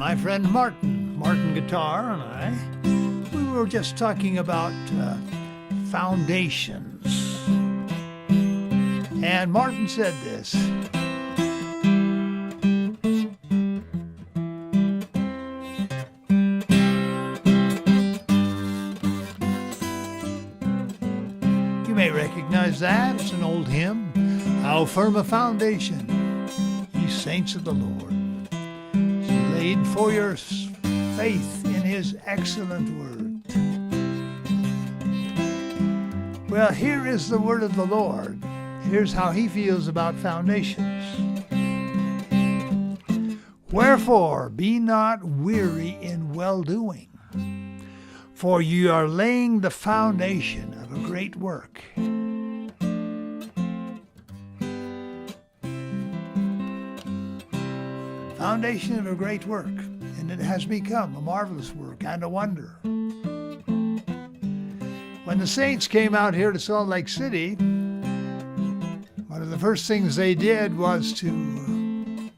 my friend Martin Guitar and I, we were just talking about foundations. And Martin said this. You may recognize that. It's an old hymn. How firm a foundation, ye saints of the Lord, is laid for your faith in his excellent word. Well, here is the word of the Lord. Here's how he feels about foundations. Wherefore, be not weary in well-doing, for you are laying the foundation of a great work. Foundation of a great work, and it has become a marvelous work and a wonder. When the saints came out here to Salt Lake City, one of the first things they did was to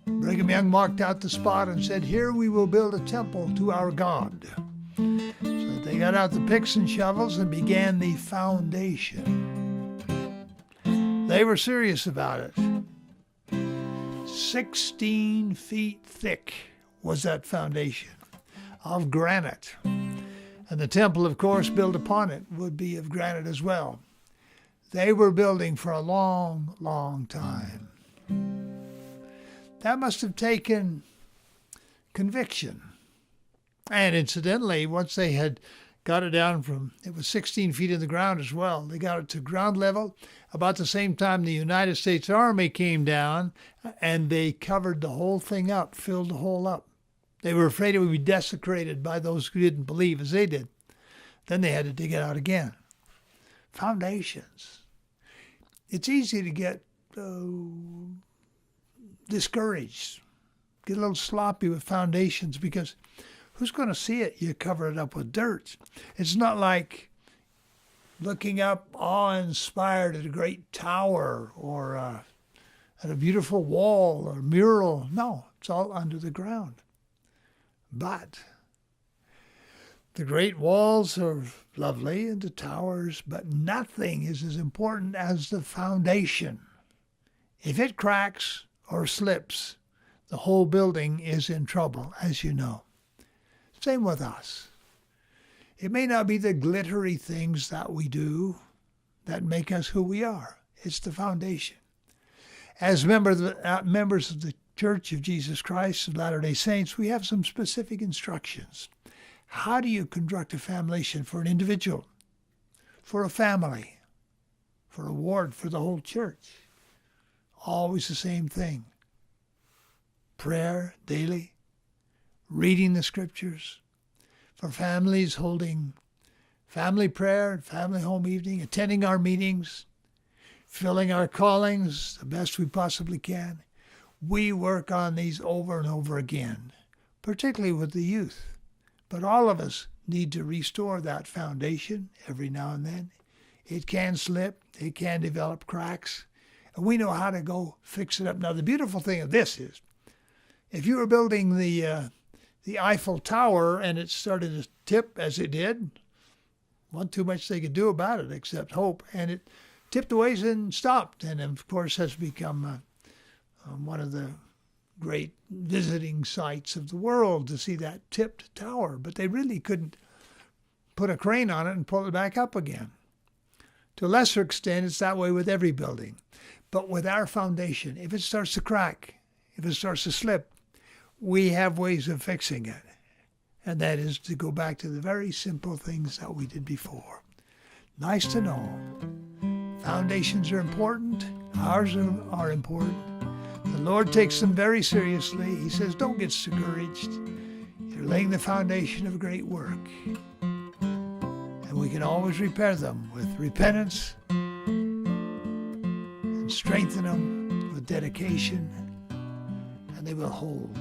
Brigham Young marked out the spot and said, "Here we will build a temple to our God." So they got out the picks and shovels and began the foundation. They were serious about it. 16 feet thick was that foundation of granite. And the temple, of course, built upon it would be of granite as well. They were building for a long, long time. That must have taken conviction. And incidentally, once they had got it down from, it was 16 feet in the ground as well. They got it to ground level about the same time the United States Army came down, and they covered the whole thing up, filled the hole up. They were afraid it would be desecrated by those who didn't believe as they did. Then they had to dig it out again. Foundations. It's easy to get discouraged, get a little sloppy with foundations because who's going to see it? You cover it up with dirt. It's not like looking up awe-inspired at a great tower or at a beautiful wall or mural. No, it's all under the ground. But the great walls are lovely and the towers, but nothing is as important as the foundation. If it cracks or slips, the whole building is in trouble, as you know. Same with us. It may not be the glittery things that we do that make us who we are. It's the foundation. As members of the Church of Jesus Christ of Latter-day Saints, we have some specific instructions. How do you construct a foundation for an individual, for a family, for a ward, for the whole church? Always the same thing. Prayer daily, reading the scriptures, for families holding family prayer and family home evening, attending our meetings, filling our callings the best we possibly can. We work on these over and over again, particularly with the youth. But all of us need to restore that foundation every now and then. It can slip, it can develop cracks, and we know how to go fix it up. Now, the beautiful thing of this is, if you were building the Eiffel Tower and it started to tip as it did, wasn't too much they could do about it except hope, and it tipped away and stopped, and of course has become one of the great visiting sites of the world to see that tipped tower. But they really couldn't put a crane on it and pull it back up again. To a lesser extent, it's that way with every building. But with our foundation, if it starts to crack, if it starts to slip, we have ways of fixing it. And that is to go back to the very simple things that we did before. Nice to know. Foundations are important. Ours are important. The Lord takes them very seriously. He says, don't get discouraged. You're laying the foundation of a great work. And we can always repair them with repentance and strengthen them with dedication, and they will hold.